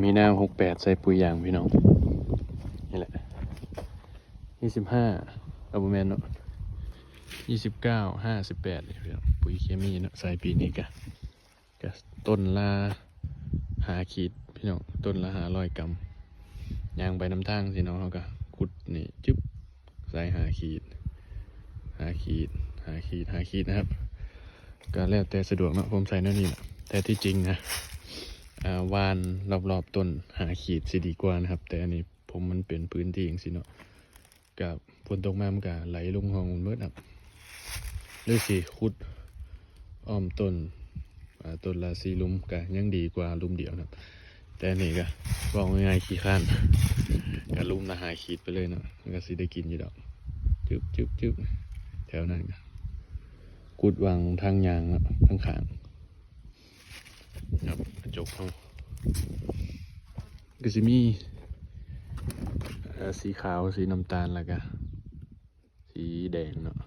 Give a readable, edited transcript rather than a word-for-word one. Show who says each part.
Speaker 1: มีนา68ใส่ปุ๋ยยางพี่น้องนี่แหละ25เอาบ่แม่นเนาะ29 58นี่พี่น้องปุ๋ยเคมีเนาะใส่ปีนี้ก็ต้นละ5 ขีดพี่น้องต้นละ500 กรัมยางไปน้ำทางสิน้องเขาก็ขุดนี่จึ๊บใส่5 ขีด5 ขีด5 ขีด5 ขีดนะครับก็แล้วแต่สะดวกเนาะผมใส่นั่นนี่แหละแต่ที่จริงนะวานรอบๆต้น5 ขีดสิดีกว่านะครับแต่อันนี้ผมมันเป็นพื้นที่อย่างสิเนาะกับฝนตกมามันก็ไหลลงห้องมันเบิดครับหรือสิขุดอ้อมต้นละ4 หลุมก็ยังดีกว่าหลุมเดียวนะครับแต่อันนี้ก็บอกง่ายๆขี้ข้านก็หลุมละ5 ขีดไปเลยเนาะมันก็สิได้กินอยู่ดอกจึ๊บแถวนั้นก็ขุดวางทางยางครับข้างครับกระจกเขาก็จะมีสีขาวสีน้ำตาลแล้วก็สีแดงเนาะ